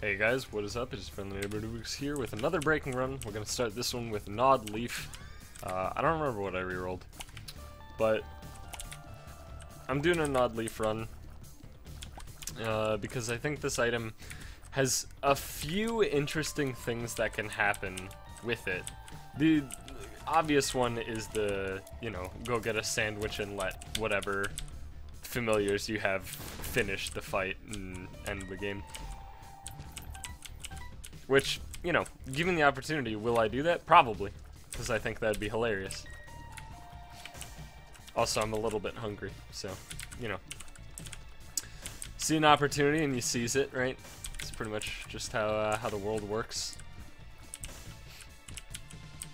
Hey guys, what is up? It's Friendly Neighbor Nubix here with another breaking run. We're gonna start this one with Gnawed Leaf. I don't remember what I rerolled, but I'm doing a Gnawed Leaf run because I think this item has a few interesting things that can happen with it. The obvious one is the, go get a sandwich and let whatever familiars you have finish the fight and end the game. Which, given the opportunity, will I do that? Probably, because I think that'd be hilarious. Also, I'm a little bit hungry, so, see an opportunity and you seize it, right? It's pretty much just how the world works.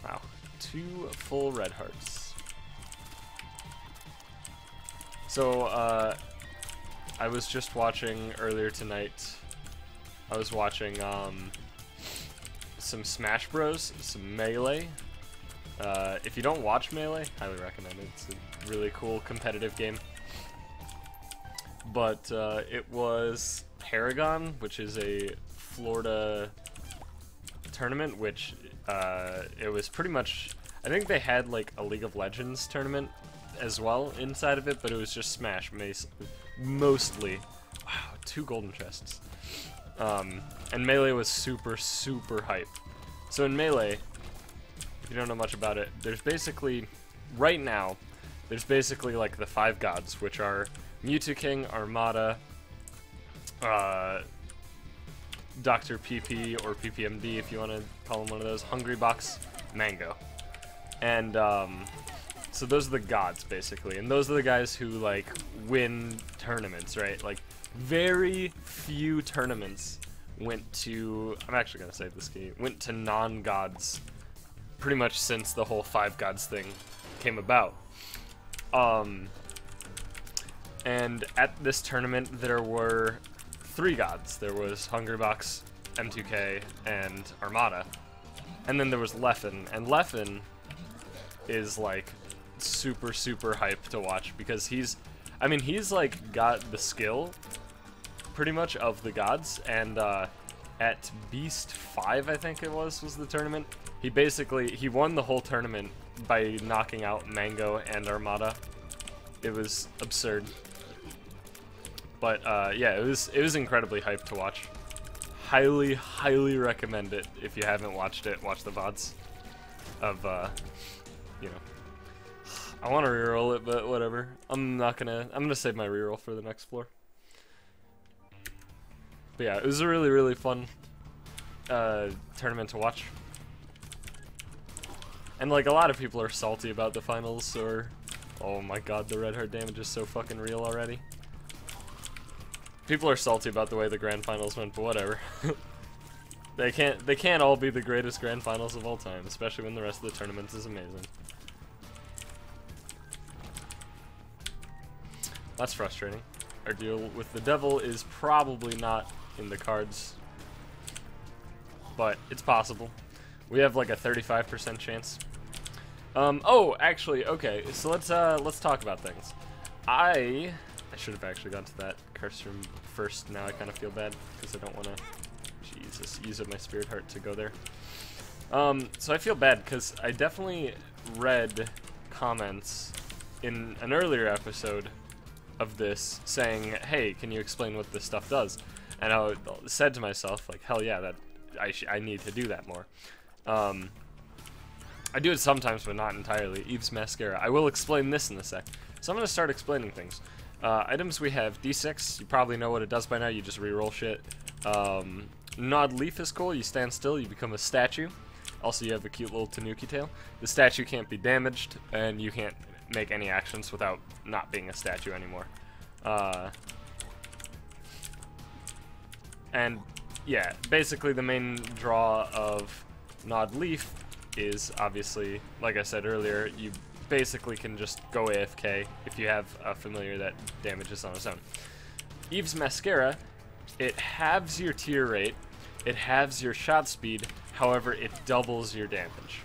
Wow, 2 full red hearts. So, I was just watching earlier tonight. I was watching, some Smash Bros, some Melee. If you don't watch Melee, highly recommend it. It's a really cool competitive game. But it was Paragon, which is a Florida tournament, which it was pretty much, I think they had like a League of Legends tournament as well inside of it, but it was just Smash mostly. Wow, 2 golden chests. And Melee was super hype. So in Melee, if you don't know much about it, there's basically, right now, there's basically like the 5 gods, which are Mewtwo King, Armada, Dr. PP, or PPMD if you want to call him one of those, Hungry Box, Mango. And so those are the gods, basically. And those are the guys who, like, win tournaments, right? Like, very few tournaments went to, I'm actually going to save this key, went to non-gods pretty much since the whole 5 gods thing came about. And at this tournament there were 3 gods. There was Hungrybox, M2K, and Armada. And then there was Leffen, and Leffen is like super hype to watch because he's like got the skill pretty much of the gods, and at Beast 5, I think it was the tournament, he won the whole tournament by knocking out Mango and Armada. It was absurd. But yeah, it was incredibly hype to watch. Highly recommend it. If you haven't watched it, watch the VODs of I want to reroll it, but whatever. I'm gonna save my reroll for the next floor. But yeah, it was a really fun tournament to watch. And like, a lot of people are salty about the finals, or oh my god, the red heart damage is so fucking real already. People are salty about the way the grand finals went, but whatever. They can't all be the greatest grand finals of all time, especially when the rest of the tournament is amazing. That's frustrating. Our deal with the devil is probably not in the cards, but it's possible. We have like a 35% chance. Oh, actually, okay. So let's talk about things. I should have actually gone to that curse room first. Now I kind of feel bad because I don't want to, Jesus, use up my spirit heart to go there. So I feel bad because I definitely read comments in an earlier episode of this saying, hey, can you explain what this stuff does? And I said to myself, like, hell yeah, that I need to do that more. I do it sometimes, but not entirely. Eve's Mascara. I will explain this in a sec. So I'm going to start explaining things. Items we have D6. You probably know what it does by now. You just reroll shit. Gnawed Leaf is cool. You stand still, you become a statue. Also, you have a cute little tanuki tail. The statue can't be damaged, and you can't make any actions without not being a statue anymore. And yeah, basically the main draw of Gnawed Leaf is obviously, like I said earlier, you basically can just go AFK if you have a familiar that damages on its own. Eve's Mascara, it halves your tier rate, it halves your shot speed, however it doubles your damage.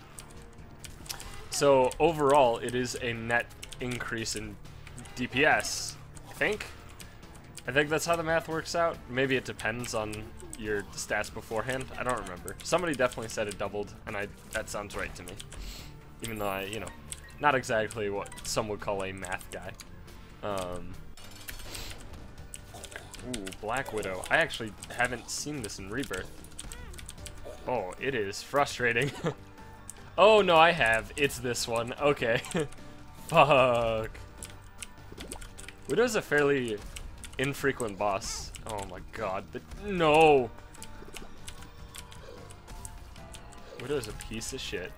So overall, it is a net increase in DPS, I think. I think that's how the math works out. Maybe it depends on your stats beforehand. I don't remember. Somebody definitely said it doubled, and that sounds right to me. Even though I, you know, not exactly what some would call a math guy. Ooh, Black Widow. I actually haven't seen this in Rebirth. Oh, it is frustrating. Oh, no, I have. It's this one. Okay. Fuck. Widow's a fairly infrequent boss. Oh my god. No! Widow's a piece of shit.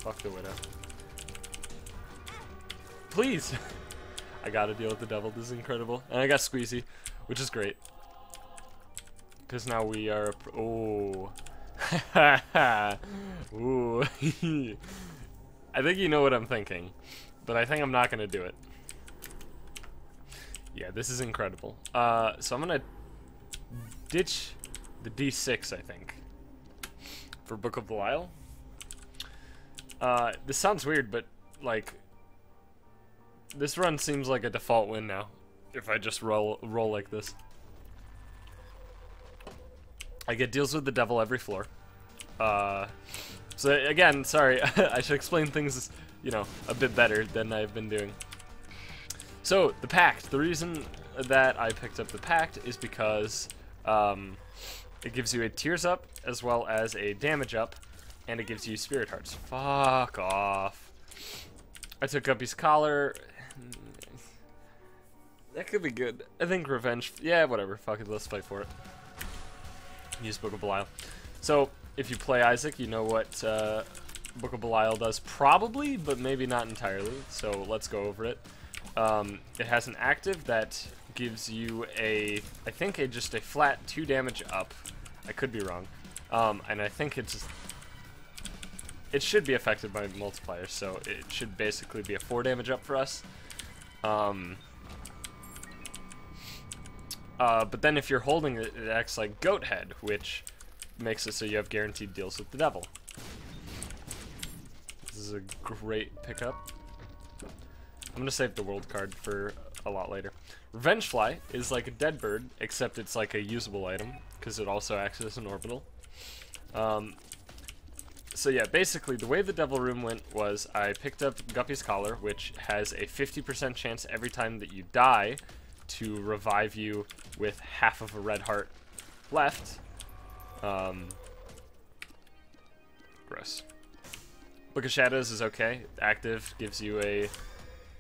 Fuck the Widow. Please! I gotta deal with the devil. This is incredible. And I got Squeezy, which is great. Because now we are... Oh. Ooh. I think you know what I'm thinking. But I think I'm not gonna do it. Yeah, this is incredible. So I'm gonna ditch the D6, I think, for Book of Belial. This sounds weird, but like, this run seems like a default win now. If I just roll like this, I get deals with the devil every floor. So again, sorry, I should explain things, you know, a bit better than I've been doing. So, the Pact. The reason that I picked up the Pact is because it gives you a Tears up as well as a Damage up, and it gives you Spirit Hearts. Fuck off. I took Guppy's Collar. That could be good. I think Revenge. Yeah, whatever. Fuck it. Let's fight for it. Use Book of Belial. So, if you play Isaac, you know what Book of Belial does probably, but maybe not entirely. So, let's go over it. It has an active that gives you a, I think just a flat 2 damage up. I could be wrong. And I think it should be affected by multipliers, so it should basically be a 4 damage up for us. But then if you're holding it, it acts like Goat Head, which makes it so you have guaranteed deals with the devil. This is a great pickup. I'm gonna save the world card for a lot later. Revenge Fly is like a dead bird, except it's like a usable item, because it also acts as an orbital. So yeah, basically the way the Devil Room went was I picked up Guppy's Collar, which has a 50% chance every time that you die to revive you with half of a red heart left. Gross. Book of Shadows is okay. Active gives you a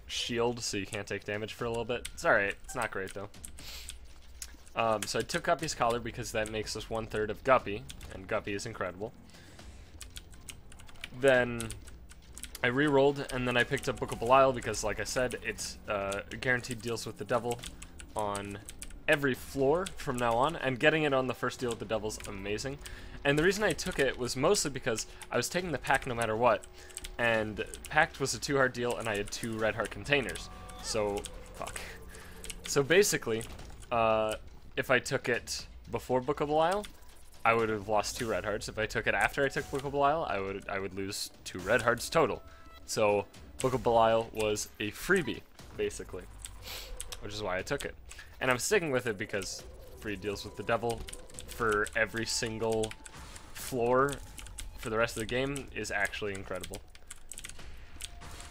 shield, so you can't take damage for a little bit. It's alright. It's not great, though. So I took Guppy's Collar because that makes us 1/3 of Guppy, and Guppy is incredible. Then I re-rolled, and then I picked up Book of Belial because, like I said, it's guaranteed deals with the devil on every floor from now on, and getting it on the first deal with the devil's amazing. And the reason I took it was mostly because I was taking the Pact no matter what, and Pact was a 2-heart deal, and I had 2 red heart containers. So, fuck. So basically, if I took it before Book of Belial, I would have lost 2 red hearts. If I took it after I took Book of Belial, I would lose 2 red hearts total. So Book of Belial was a freebie, basically, which is why I took it. And I'm sticking with it because free deals with the devil for every single floor for the rest of the game is actually incredible.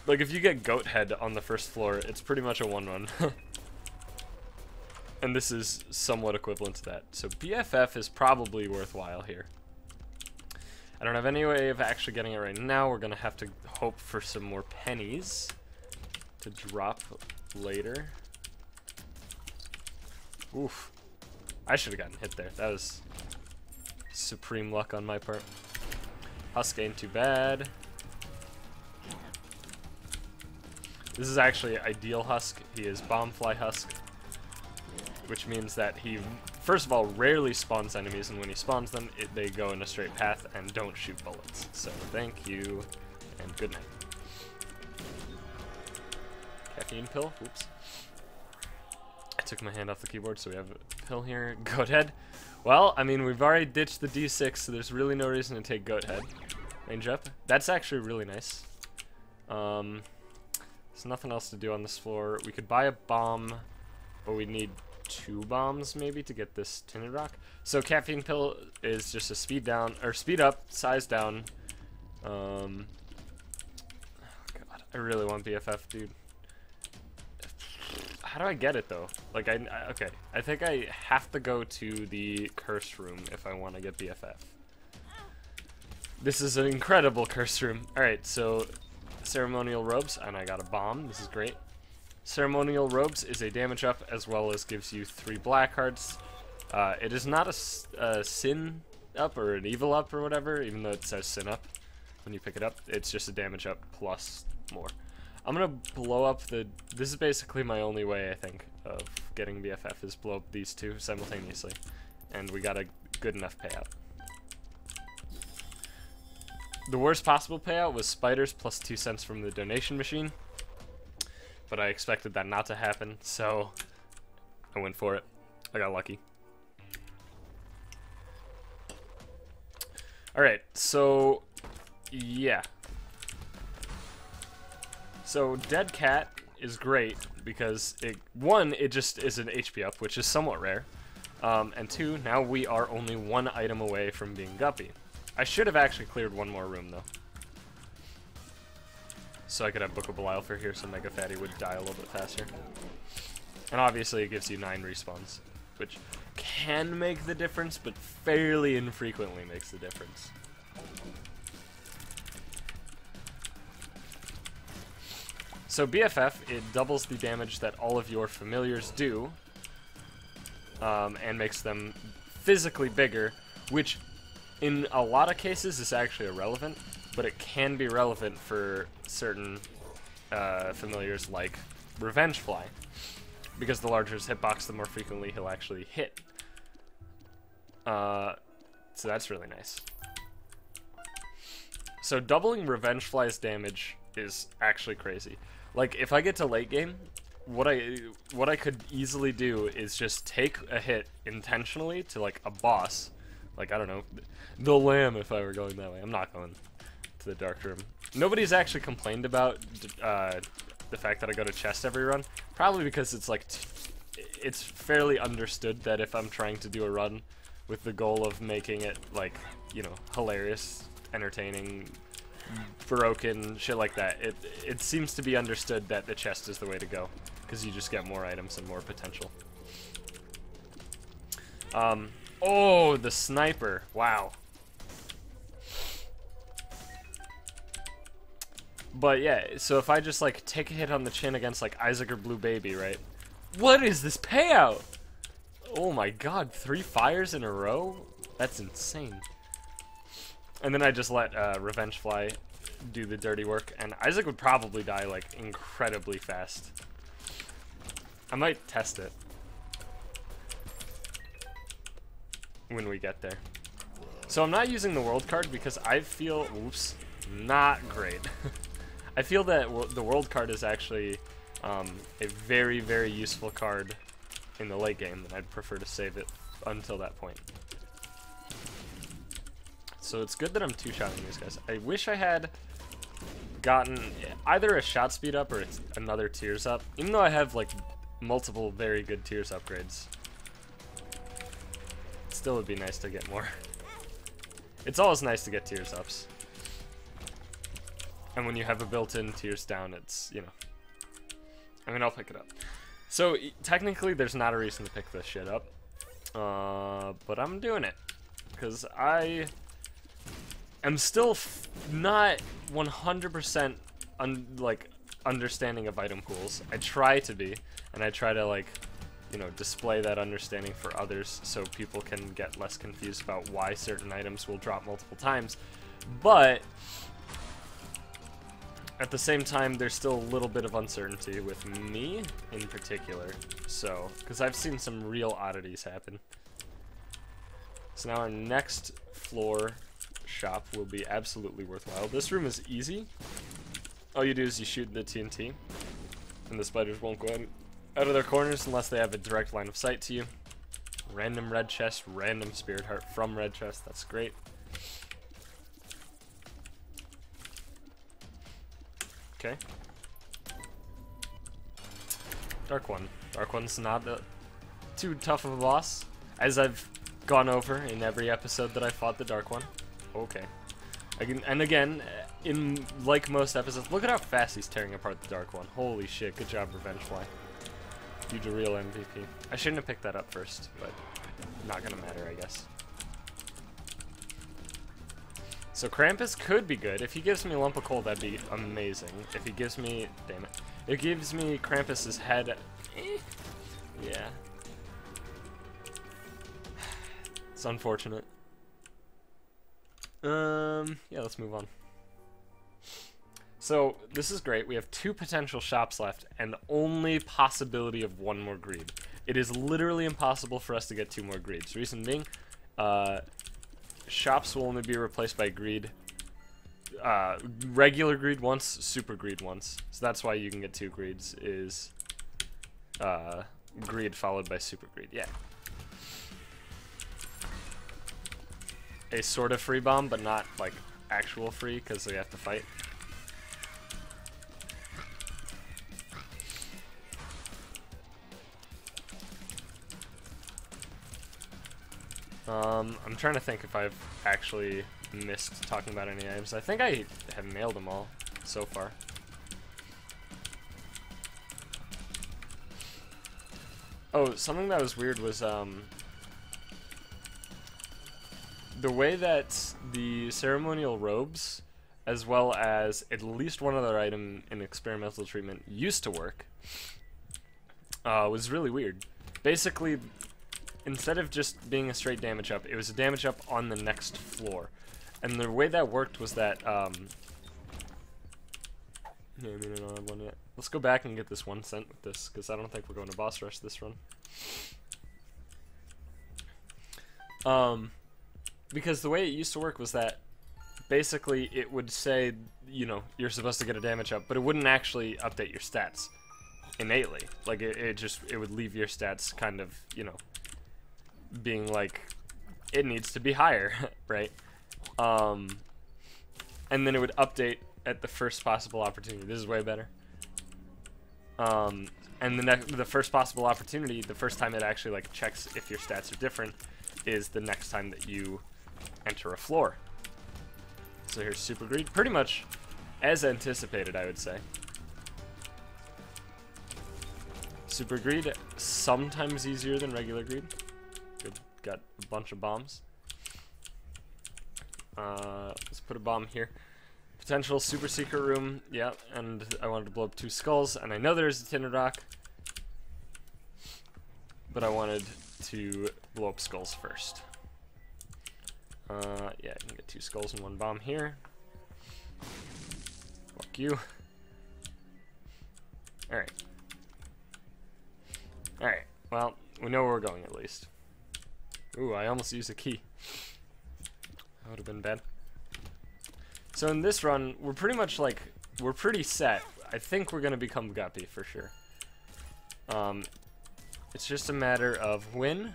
Like, if you get Goat Head on the first floor, it's pretty much a 1-run. And this is somewhat equivalent to that. So BFF is probably worthwhile here. I don't have any way of actually getting it right now. We're going to have to hope for some more pennies to drop later. Oof. I should have gotten hit there. That was supreme luck on my part. Husk ain't too bad. This is actually ideal Husk. He is Bombfly Husk, which means that he, first of all, rarely spawns enemies, and when he spawns them, they go in a straight path and don't shoot bullets. So thank you, and good night. Caffeine pill? Oops. I took my hand off the keyboard, so we have a pill here. Goat Head. Well, I mean, we've already ditched the D6, so there's really no reason to take Goat Head. Range up. That's actually really nice. There's nothing else to do on this floor. We could buy a bomb But we need 2 bombs maybe to get this tinted rock. So caffeine pill is just a speed down or speed up, size down. Oh God, I really want BFF, dude. How do I get it though? Like okay, I think I have to go to the curse room if I want to get BFF. This is an incredible curse room. All right, so ceremonial robes, and I got a bomb. This is great. Ceremonial robes is a damage up as well as gives you 3 black hearts. It is not a sin up or an evil up or whatever, even though it says sin up when you pick it up. It's just a damage up plus more. I'm gonna blow up the. This is basically my only way, I think, of getting BFF is blow up these 2 simultaneously, and we got a good enough payout. The worst possible payout was spiders plus 2 cents from the donation machine. But I expected that not to happen, so I went for it. I got lucky. Alright, so yeah. So Dead Cat is great because it just is an HP up, which is somewhat rare. And 2, now we are only 1 item away from being Guppy. I should have actually cleared 1 more room though. So I could have Book of Belial for here so Mega Fatty would die a little bit faster. And obviously it gives you 9 respawns, which can make the difference, but fairly infrequently makes the difference. So BFF, it doubles the damage that all of your familiars do, and makes them physically bigger, which in a lot of cases is actually irrelevant, but it can be relevant for certain familiars like Revenge Fly, because the larger his hitbox, the more frequently he'll actually hit. So that's really nice. So doubling Revenge Fly's damage is actually crazy. Like if I get to late game, what I could easily do is just take a hit intentionally to like a boss, like I don't know, the Lamb if I were going that way. I'm not going to the dark room. Nobody's actually complained about the fact that I go to chest every run, probably because it's like it's fairly understood that if I'm trying to do a run with the goal of making it like, you know, hilarious, entertaining, broken, shit like that, it seems to be understood that the chest is the way to go because you just get more items and more potential. Oh, the sniper, wow. But yeah, so if I just like take a hit on the chin against like Isaac or Blue Baby, right? What is this payout? Oh my god, 3 fires in a row? That's insane. And then I just let Revenge Fly do the dirty work, and Isaac would probably die like incredibly fast. I might test it when we get there. So I'm not using the world card because I feel, oops, not great. I feel that the world card is actually a very, very useful card in the late game, and I'd prefer to save it until that point. So it's good that I'm two-shotting these guys. I wish I had gotten either a shot speed up or another tears up, even though I have like multiple very good tears upgrades. It still would be nice to get more. It's always nice to get tears ups. And when you have a built-in tears down, it's, you know. I mean, I'll pick it up. So technically there's not a reason to pick this shit up. But I'm doing it. Because I am still not 100% understanding of item pools. I try to be, and I try to like, you know, display that understanding for others so people can get less confused about why certain items will drop multiple times. But at the same time, there's still a little bit of uncertainty with me in particular. So, because I've seen some real oddities happen. So now our next floor shop will be absolutely worthwhile. This room is easy. All you do is you shoot the TNT, and the spiders won't go out of their corners unless they have a direct line of sight to you. Random red chest, random spirit heart from red chest. That's great. Okay. Dark One. Dark One's not too tough of a boss, as I've gone over in every episode that I fought the Dark One. Okay. And again, in like most episodes, look at how fast he's tearing apart the Dark One. Holy shit, good job, Revengefly. You're the real MVP. I shouldn't have picked that up first, but not gonna matter, I guess. So Krampus could be good. If he gives me a lump of coal, that'd be amazing. If he gives me... Damn it. If it gives me Krampus's head... yeah. It's unfortunate. Yeah, let's move on. So, this is great. We have 2 potential shops left, and the only possibility of 1 more greed. It is literally impossible for us to get 2 more greeds. Reason being, shops will only be replaced by greed. Regular greed once, super greed once. So that's why you can get 2 greeds, is greed followed by super greed. Yeah. A sort of free bomb, but not like actual free because they have to fight. I'm trying to think if I've actually missed talking about any items. I think I have nailed them all so far. Oh, something that was weird was the way that the ceremonial robes, as well as at least one other item in experimental treatment, used to work, was really weird. Basically, instead of just being a straight damage up, it was a damage up on the next floor. And the way that worked was that, yeah, I mean, I don't have one yet. Let's go back and get this 1 cent with this, because I don't think we're going to boss rush this run. Because the way it used to work was that basically it would say, you know, you're supposed to get a damage up, but it wouldn't actually update your stats innately. Like, it would leave your stats kind of, you know, being like, it needs to be higher, right? And then it would update at the first possible opportunity. This is way better. And the first possible opportunity, the first time it actually like checks if your stats are different, is the next time that you enter a floor. So here's super greed, pretty much as anticipated, I would say. Super greed, sometimes easier than regular greed. Good, got a bunch of bombs. Let's put a bomb here. Potential super secret room, yeah, and I wanted to blow up 2 skulls, and I know there's a tinted rock, but I wanted to blow up skulls first. Yeah, I can get 2 skulls and 1 bomb here. Fuck you. Alright. Alright, well, we know where we're going at least. Ooh, I almost used a key. That would have been bad. So in this run, we're pretty much like, we're pretty set. I think we're gonna become Guppy for sure. It's just a matter of when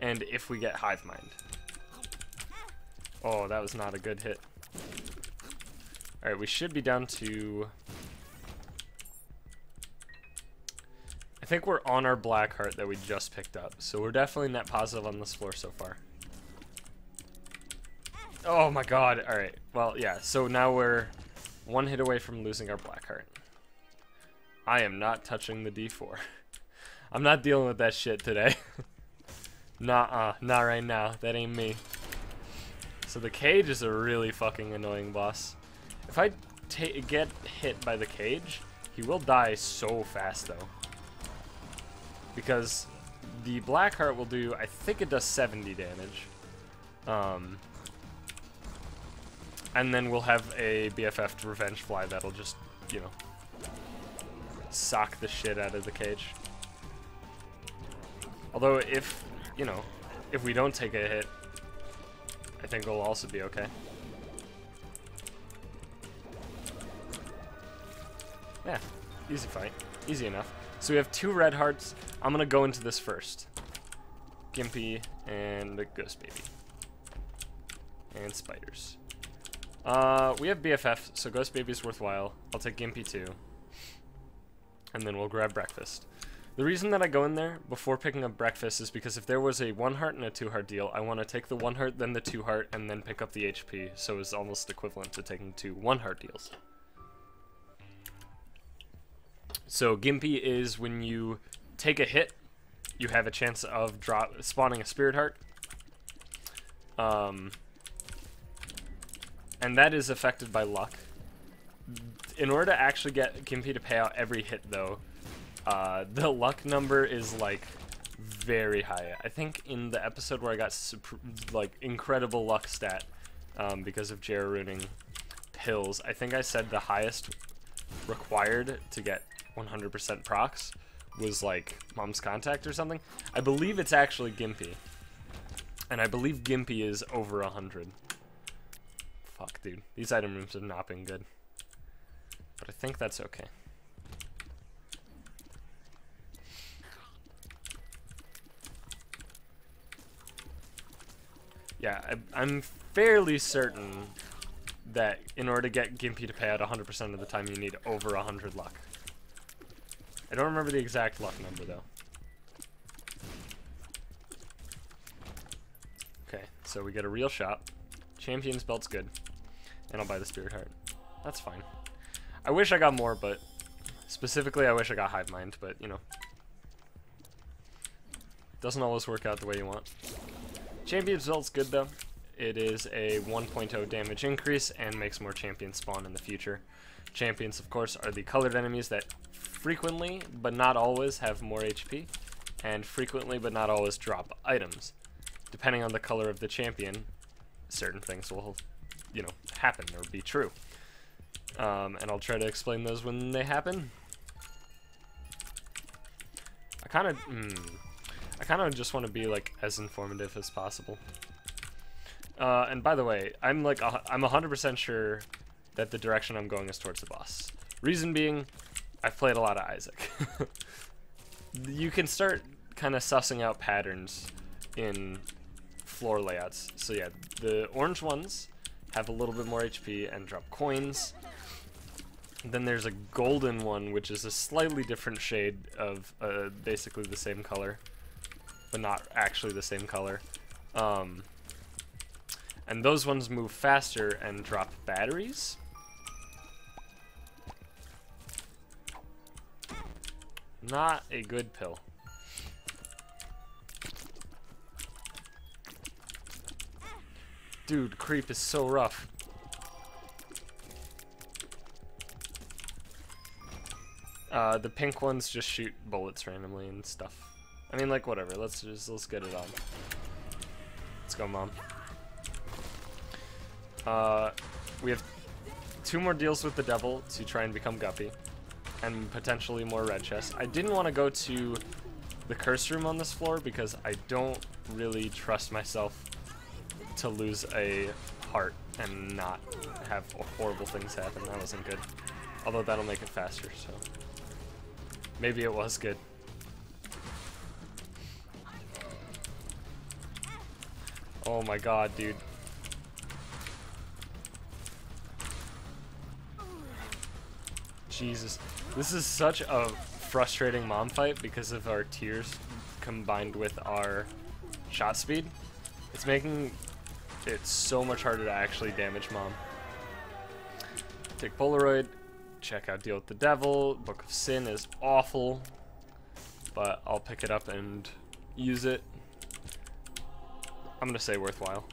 and if we get Hive Mind. Oh, that was not a good hit. Alright, we should be down to... I think we're on our black heart that we just picked up. So we're definitely net positive on this floor so far. Oh my god, alright. Well, yeah, so now we're 1 hit away from losing our black heart. I am not touching the D4. I'm not dealing with that shit today. Nuh-uh, not right now. That ain't me. So the cage is a really fucking annoying boss. If I get hit by the cage, he will die so fast though. Because the black heart will do, I think it does 70 damage. And then we'll have a BFF revenge fly that'll just, you know, sock the shit out of the cage. Although if, you know, if we don't take a hit, I think we'll also be okay. Yeah, easy fight. Easy enough. So we have 2 red hearts. I'm gonna go into this first. Gimpy and the Ghost Baby. And spiders. We have BFF, so Ghost Baby's worthwhile. I'll take Gimpy too. And then we'll grab breakfast. The reason that I go in there before picking up breakfast is because if there was a 1 heart and a 2 heart deal, I want to take the 1 heart, then the 2 heart, and then pick up the HP, so it's almost equivalent to taking 2 1 heart deals. So Gimpy is when you take a hit, you have a chance of spawning a Spirit Heart. And that is affected by luck. In order to actually get Gimpy to pay out every hit, though, the luck number is, like, very high. I think in the episode where I got, like, incredible luck stat because of Jera ruining pills, I think I said the highest required to get 100% procs was, like, Mom's Contact or something. I believe it's actually Gimpy. And I believe Gimpy is over 100. Fuck, dude. These item rooms have not been good. But I think that's okay. Yeah, I'm fairly certain that in order to get Gimpy to pay out 100% of the time, you need over 100 luck. I don't remember the exact luck number, though. Okay, so we get a real shop. Champion's belt's good. And I'll buy the Spirit Heart. That's fine. I wish I got more, but specifically I wish I got Hive Mind, but, you know. Doesn't always work out the way you want. Champion's belt's good, though. It is a 1.0 damage increase and makes more champions spawn in the future. Champions, of course, are the colored enemies that frequently, but not always, have more HP, and frequently, but not always, drop items. Depending on the color of the champion, certain things will, you know, happen or be true. And I'll try to explain those when they happen. I kind of just want to be, like, as informative as possible. And by the way, I'm 100% sure that the direction I'm going is towards the boss. Reason being, I've played a lot of Isaac. You can start kind of sussing out patterns in floor layouts. So yeah, the orange ones have a little bit more HP and drop coins. Then there's a golden one, which is a slightly different shade of basically the same color, but not actually the same color. And those ones move faster and drop batteries. Not a good pill. Dude, creep is so rough. The pink ones just shoot bullets randomly and stuff. I mean, like, whatever. Let's get it on. Let's go, Mom. We have 2 more deals with the devil to try and become Guppy, and potentially more red chests. I didn't want to go to the curse room on this floor because I don't really trust myself to lose a heart and not have horrible things happen. That wasn't good. Although that'll make it faster, so maybe it was good. Oh my god, dude. Jesus. This is such a frustrating Mom fight because of our tears combined with our shot speed. It's making it so much harder to actually damage Mom. Take Polaroid. Check out Deal with the Devil. Book of Sin is awful, but I'll pick it up and use it. I'm gonna say worthwhile.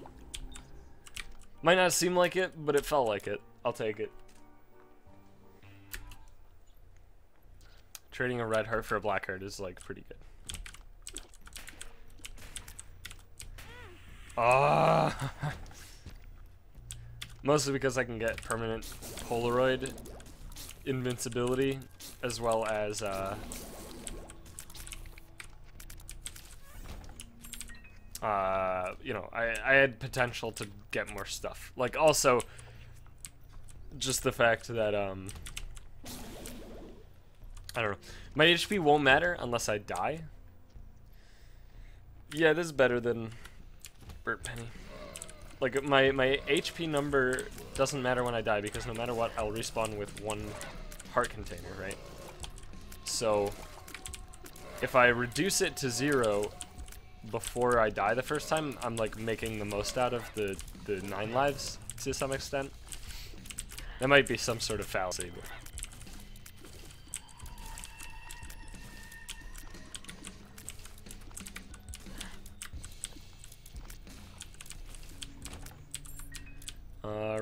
Might not seem like it, but it felt like it. I'll take it. Trading a red heart for a black heart is, like, pretty good. Ah. Mostly because I can get permanent Polaroid invincibility, as well as you know, I had potential to get more stuff. Like, also, just the fact that I don't know, my HP won't matter unless I die. Yeah, this is better than Burt Penny. Like, my HP number doesn't matter when I die, because no matter what, I'll respawn with 1 heart container, right? So, if I reduce it to 0 before I die the first time, I'm like making the most out of the 9 lives to some extent. That might be some sort of fallacy, but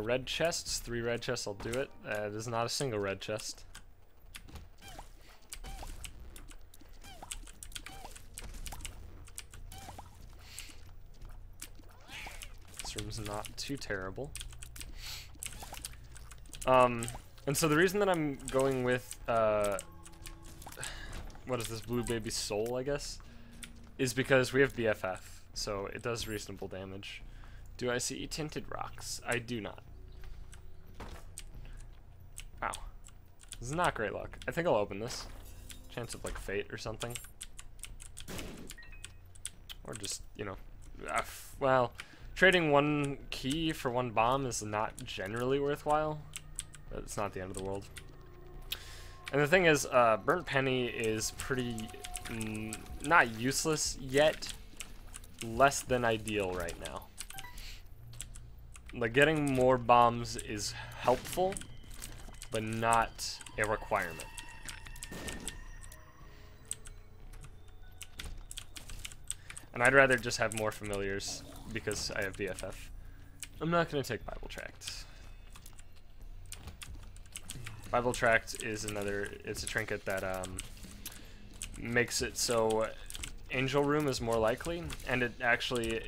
red chests, 3 red chests, I'll do it. There's not a single red chest. This room's not too terrible. And so the reason that I'm going with, what is this, Blue Baby Soul, I guess, is because we have BFF, so it does reasonable damage. Do I see tinted rocks? I do not. Wow. This is not great luck. I think I'll open this. Chance of like fate or something. Or just, you know, well, trading 1 key for 1 bomb is not generally worthwhile, but it's not the end of the world. And the thing is, Burnt Penny is pretty, not useless yet, less than ideal right now. Like, getting more bombs is helpful, but not a requirement. And I'd rather just have more familiars because I have BFF. I'm not going to take Bible Tract. Bible Tract is it's a trinket that makes it so Angel Room is more likely, and it actually,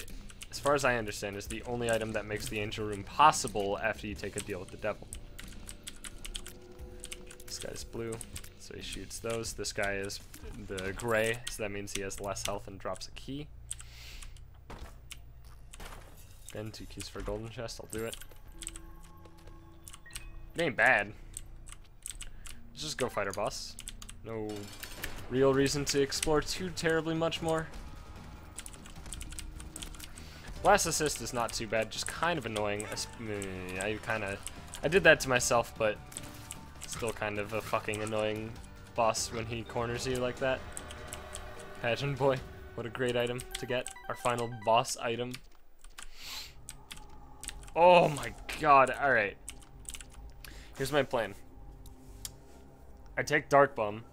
as far as I understand, is the only item that makes the Angel Room possible after you take a deal with the devil. This guy's blue, so he shoots those. This guy is the gray, so that means he has less health and drops a key. Again, 2 keys for a golden chest, I'll do it. It ain't bad. Let's just go fight our boss. No real reason to explore too terribly much more. Blast assist is not too bad, just kind of annoying. I did that to myself, but still kind of a fucking annoying boss when he corners you like that. Pageant boy, what a great item to get. Our final boss item. Oh my god, alright. Here's my plan. I take Dark Bum,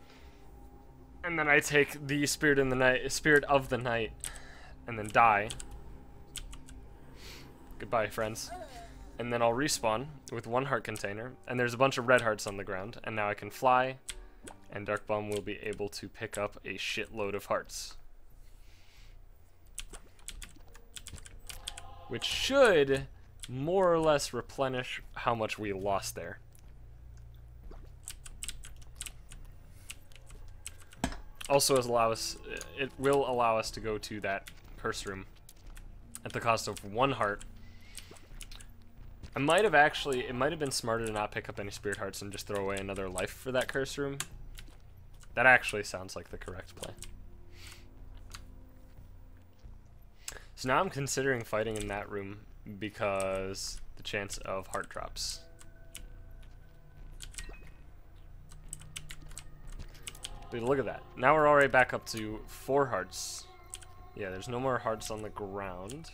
and then I take the Spirit of the Night, and then die. Goodbye, friends. And then I'll respawn with 1 heart container, and there's a bunch of red hearts on the ground, and now I can fly, and Dark Bum will be able to pick up a shitload of hearts. Which should more or less replenish how much we lost there. Also, it will allow us to go to that curse room at the cost of 1 heart. It might have been smarter to not pick up any spirit hearts and just throw away another life for that curse room. That actually sounds like the correct play. So now I'm considering fighting in that room because the chance of heart drops. Dude, look at that. Now we're already back up to 4 hearts. Yeah, there's no more hearts on the ground.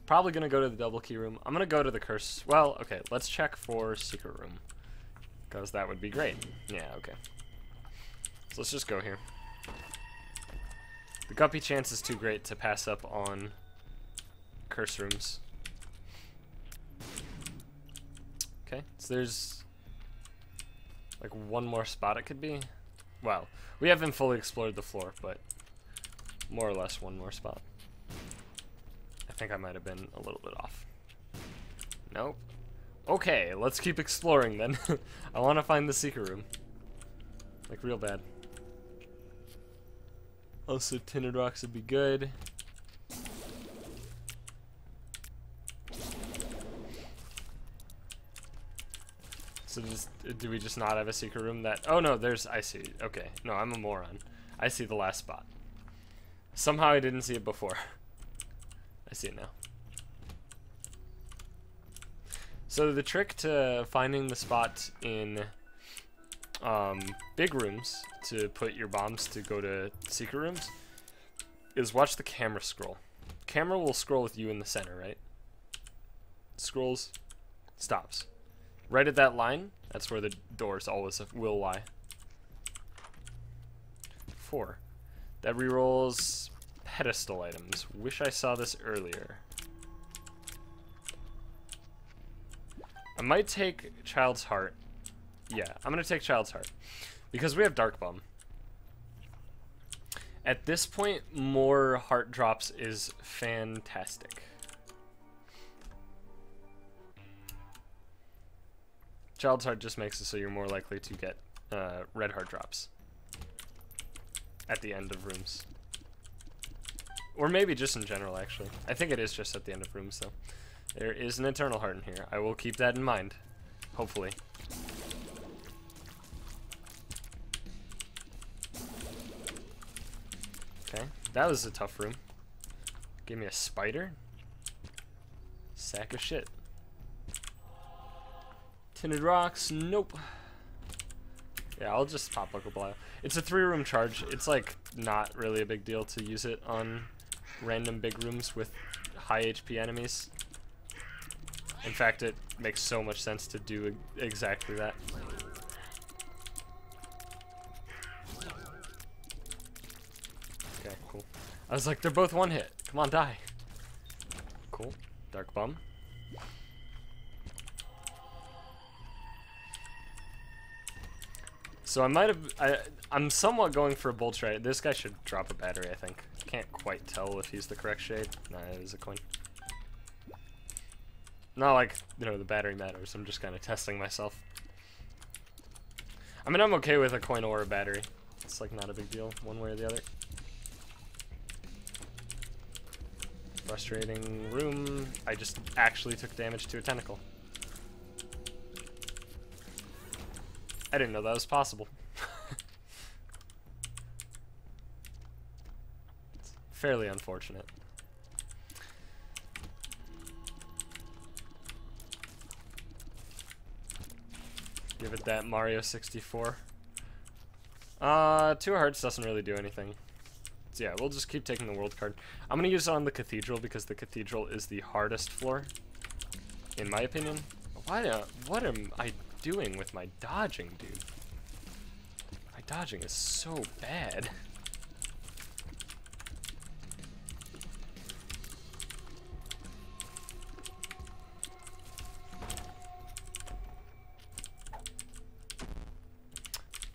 Probably gonna go to the double key room. I'm gonna go to the curse. Well, okay, let's check for secret room, because that would be great. Yeah, okay. So let's just go here. The Guppy chance is too great to pass up on curse rooms. Okay, so there's like 1 more spot it could be. Well, we haven't fully explored the floor, but more or less 1 more spot. I think I might have been a little bit off. Nope. Okay, let's keep exploring then. I want to find the secret room. Like, real bad. Also, tinted rocks would be good. So do we just not have a secret room that... Oh no, I see. Okay. No, I'm a moron. I see the last spot. Somehow I didn't see it before. I see it now. So the trick to finding the spot in big rooms to put your bombs to go to secret rooms is watch the camera scroll. Camera will scroll with you in the center, right? Scrolls, stops. Right at that line, that's where the doors always will lie. 4. That rerolls pedestal items. Wish I saw this earlier. I might take Child's Heart. Yeah, I'm gonna take Child's Heart. Because we have Dark Bum. At this point, more heart drops is fantastic. Child's Heart just makes it so you're more likely to get red heart drops at the end of rooms. Or maybe just in general, actually. I think it is just at the end of rooms, though. There is an Eternal Heart in here. I will keep that in mind. Hopefully. Okay, that was a tough room. Give me a spider. Sack of shit. Tinted rocks, nope. Yeah, I'll just pop Local Bio. It's a 3-room charge. It's like not really a big deal to use it on random big rooms with high HP enemies. In fact, it makes so much sense to do exactly that. Okay, cool. I was like, they're both one hit. Come on, die. Cool. Dark Bum. So I might have, I'm somewhat going for a bull tray. This guy should drop a battery, I think. Can't quite tell if he's the correct shade. Nah, it is a coin. Not like, you know, the battery matters. I'm just kind of testing myself. I mean, I'm okay with a coin or a battery. It's like not a big deal, one way or the other. Frustrating room. I just actually took damage to a tentacle. I didn't know that was possible. It's fairly unfortunate. Give it that Mario 64. 2 hearts doesn't really do anything. So yeah, we'll just keep taking the world card. I'm gonna use it on the cathedral because the cathedral is the hardest floor, in my opinion. What am I doing with my dodging, dude? My dodging is so bad.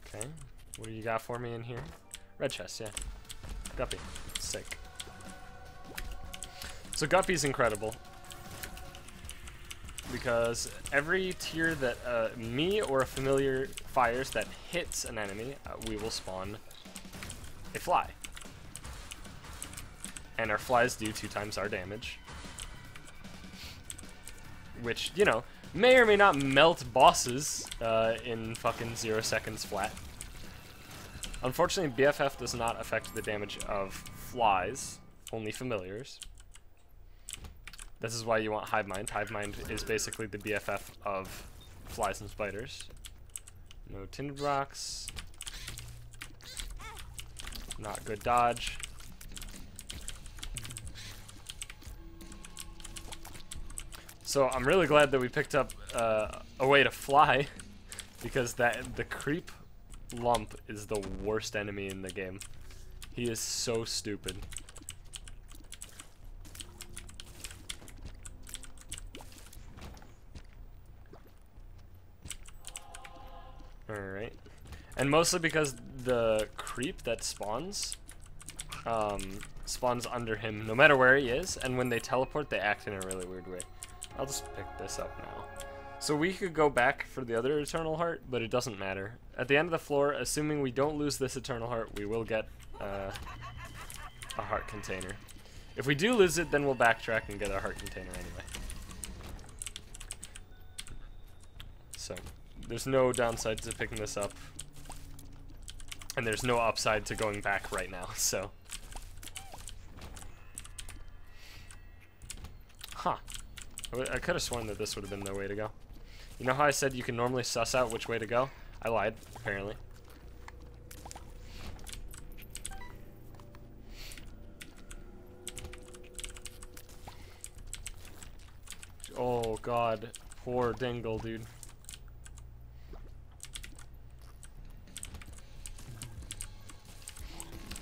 Okay, what do you got for me in here? Red chest, yeah. Guppy, sick. So Guppy's incredible. Because every tier that me or a familiar fires that hits an enemy, we will spawn a fly. And our flies do 2 times our damage. Which, you know, may or may not melt bosses in fucking 0 seconds flat. Unfortunately, BFF does not affect the damage of flies, only familiars. This is why you want Hive Mind. Hive Mind is basically the BFF of flies and spiders. No tinted rocks. Not good dodge. So I'm really glad that we picked up a way to fly, because the creep lump is the worst enemy in the game. He is so stupid. Alright. And mostly because the creep that spawns, spawns under him no matter where he is, and when they teleport, they act in a really weird way. I'll just pick this up now. So we could go back for the other Eternal Heart, but it doesn't matter. At the end of the floor, assuming we don't lose this Eternal Heart, we will get a heart container. If we do lose it, then we'll backtrack and get our heart container anyway. So there's no downside to picking this up, and there's no upside to going back right now, so. Huh. I could have sworn that this would have been the way to go. You know how I said you can normally suss out which way to go? I lied, apparently. Oh god, poor Dingle, dude.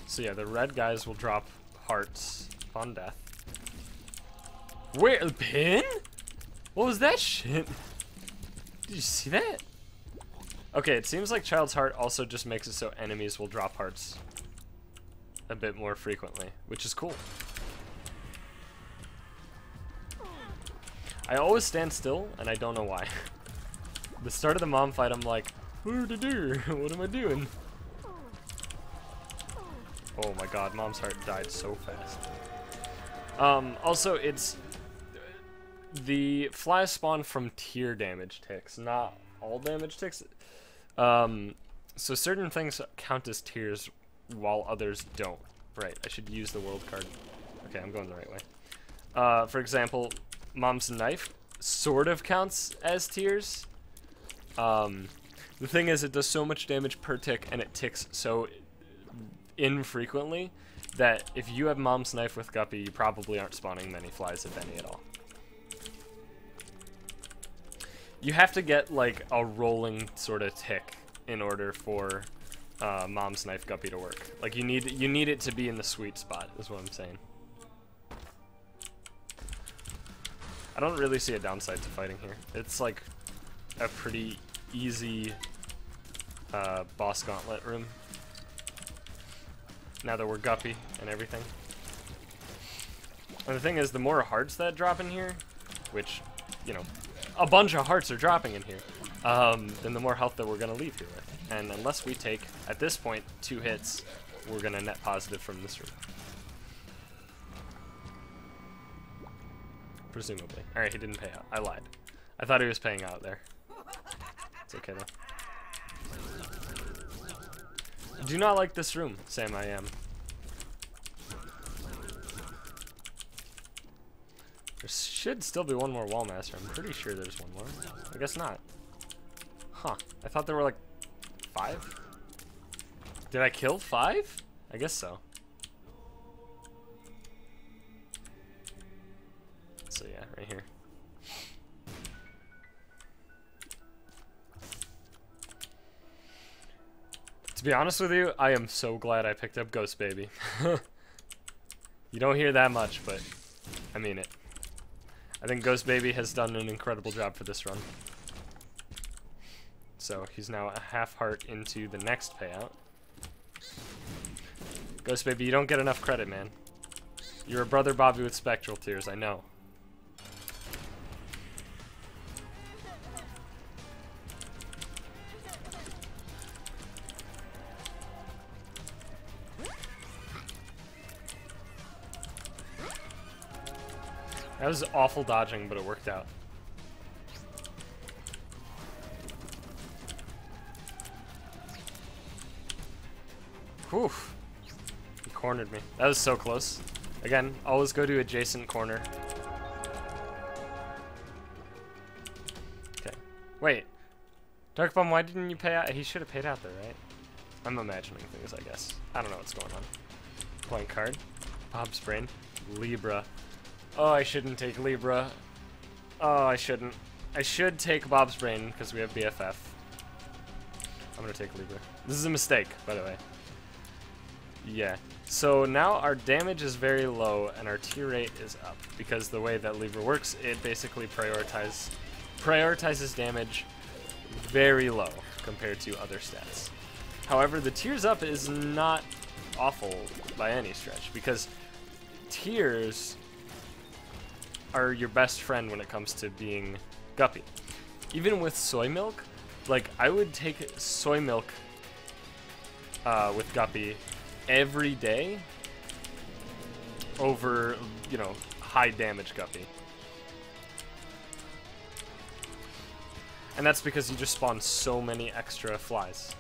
So yeah, the red guys will drop hearts on death. Where, the pin? What was that shit? Did you see that? Okay, it seems like Child's Heart also just makes it so enemies will drop hearts a bit more frequently, which is cool. I always stand still, and I don't know why. The start of the mom fight, I'm like, what am I doing? Oh my god, Mom's heart died so fast. Also, it's... The flies spawn from tier damage ticks, not all damage ticks. So certain things count as tiers while others don't. Right, I should use the world card. Okay, I'm going the right way. For example, Mom's knife sort of counts as tiers. The thing is, it does so much damage per tick, and it ticks so infrequently that if you have Mom's knife with Guppy, you probably aren't spawning many flies, if any at all. You have to get like a rolling sort of tick in order for Mom's knife Guppy to work. Like you need it to be in the sweet spot, is what I'm saying. I don't really see a downside to fighting here. It's like a pretty easy boss gauntlet room. Now that we're Guppy and everything. And the thing is, the more hearts that drop in here, which, you know, a bunch of hearts are dropping in here, then the more health that we're going to leave here with. And unless we take, at this point, 2 hits, we're going to net positive from this room. Presumably. Alright, he didn't pay out. I lied. I thought he was paying out there. It's okay, though. Do not like this room, Sam I am. There should still be one more wall master. I'm pretty sure there's one more. I guess not. Huh. I thought there were like 5? Did I kill 5? I guess so. So yeah, right here. To be honest with you, I am so glad I picked up Ghost Baby. You don't hear that much, but I mean it. I think Ghost Baby has done an incredible job for this run. So he's now a half heart into the next payout. Ghost Baby, you don't get enough credit, man. You're a brother Bobby with spectral tears, I know. That was awful dodging, but it worked out. Whew. He cornered me. That was so close. Again, always go to adjacent corner. Okay. Wait. Dark Bum, why didn't you pay out? He should have paid out there, right? I'm imagining things, I guess. I don't know what's going on. Blank card. Bob's brain. Libra. Oh, I shouldn't take Libra. Oh, I shouldn't. I should take Bob's brain because we have BFF. I'm gonna take Libra. This is a mistake, by the way. Yeah. So now our damage is very low and our tier rate is up because the way that Libra works, it basically prioritizes damage very low compared to other stats. However, the tiers up is not awful by any stretch because tiers are your best friend when it comes to being Guppy. Even with soy milk, like I would take soy milk with Guppy every day over, you know, high damage Guppy. And that's because you just spawn so many extra flies.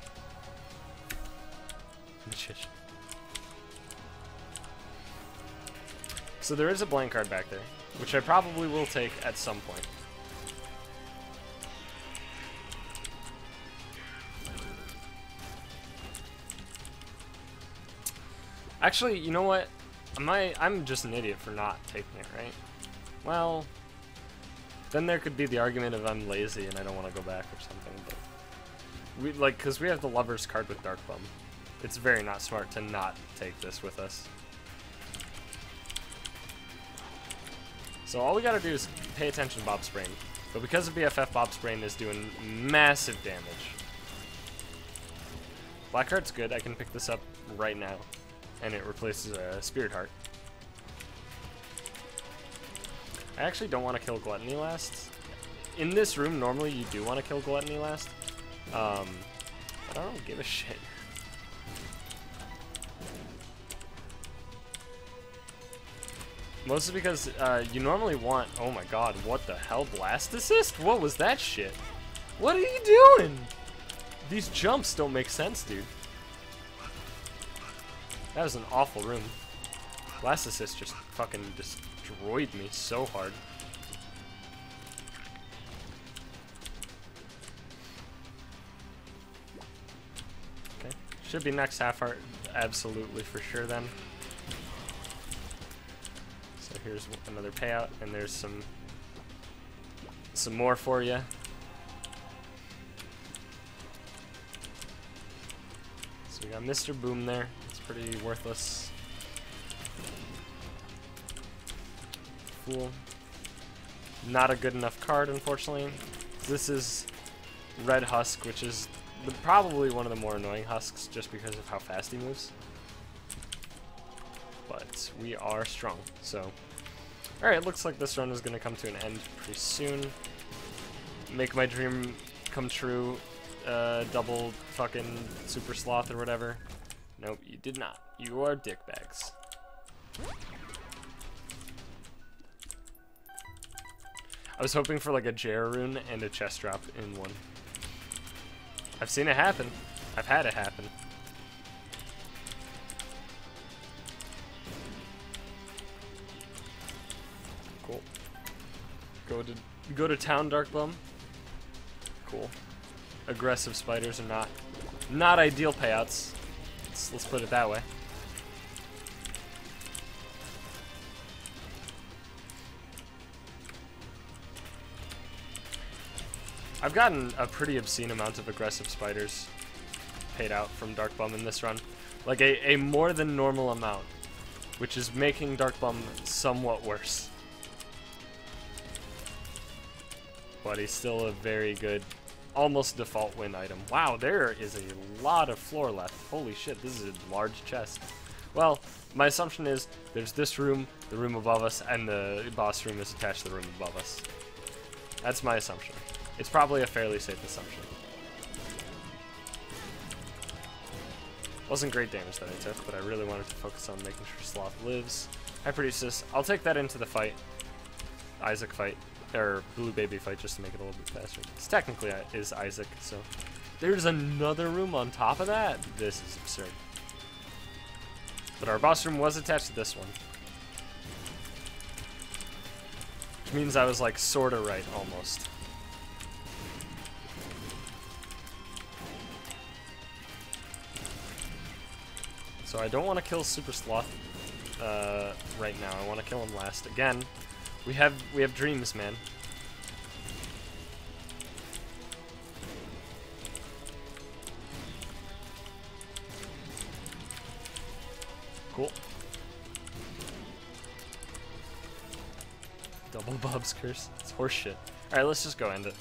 So there is a blank card back there, which I probably will take at some point. Actually, you know what? I'm just an idiot for not taking it, right? Well, then there could be the argument of I'm lazy and I don't want to go back or something, but because we have the Lover's card with Dark Bum. It's very not smart to not take this with us. So all we gotta do is pay attention to Bob's Brain. But because of BFF, Bob's Brain is doing massive damage. Blackheart's good, I can pick this up right now. And it replaces a Spirit Heart. I actually don't want to kill Gluttony last. In this room, normally you do want to kill Gluttony last. But I don't give a shit. Mostly because you normally want... Oh my god, what the hell? Blast Assist? What was that shit? What are you doing? These jumps don't make sense, dude. That was an awful room. Blast Assist just fucking destroyed me so hard. Okay. Should be next half art, absolutely for sure then. So here's another payout, and there's some more for you. So we got Mr. Boom there. It's pretty worthless. Fool. Not a good enough card, unfortunately. This is Red Husk, which is probably one of the more annoying Husks just because of how fast he moves. But we are strong, so... Alright, looks like this run is going to come to an end pretty soon. Make my dream come true. Double fucking Super Sloth or whatever. Nope, you did not. You are dickbags. I was hoping for like a Jera rune and a chest drop in one. I've seen it happen. I've had it happen. Cool. Go to town, Dark Bum. Cool. Aggressive spiders are not ideal payouts. Let's put it that way. I've gotten a pretty obscene amount of aggressive spiders paid out from Dark Bum in this run. Like a more than normal amount, which is making Dark Bum somewhat worse. But he's still a very good, almost default win item. Wow, there is a lot of floor left. Holy shit, this is a large chest. Well, my assumption is there's this room, the room above us, and the boss room is attached to the room above us. That's my assumption. It's probably a fairly safe assumption. Wasn't great damage that I took, but I really wanted to focus on making sure Sloth lives. High Priestess, I'll take that into the fight. Isaac fight, or Blue Baby fight, just to make it a little bit faster. It's technically is Isaac, so. There's another room on top of that? This is absurd. But our boss room was attached to this one. Which means I was like sorta right, almost. So I don't want to kill Super Sloth right now. I want to kill him last. Again, we have dreams, man. Cool. Double Bob's Curse. It's horseshit. Alright, let's just go end it.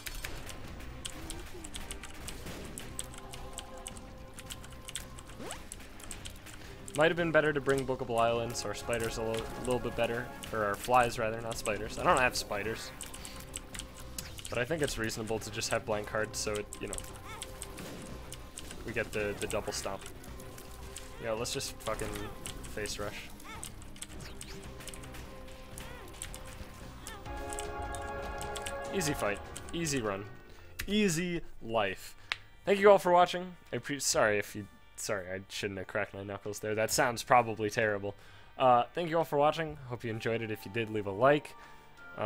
Might have been better to bring Book of Belial in, so our spiders a little bit better. Or our flies, rather, not spiders. I don't have spiders. But I think it's reasonable to just have blank cards so it, you know, we get the double stomp. Yeah, let's just fucking face rush. Easy fight. Easy run. Easy life. Thank you all for watching. Sorry, I shouldn't have cracked my knuckles there. That sounds probably terrible. Thank you all for watching. Hope you enjoyed it. If you did, leave a like. I'm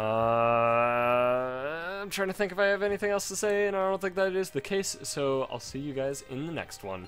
trying to think if I have anything else to say, and I don't think that is the case, so I'll see you guys in the next one.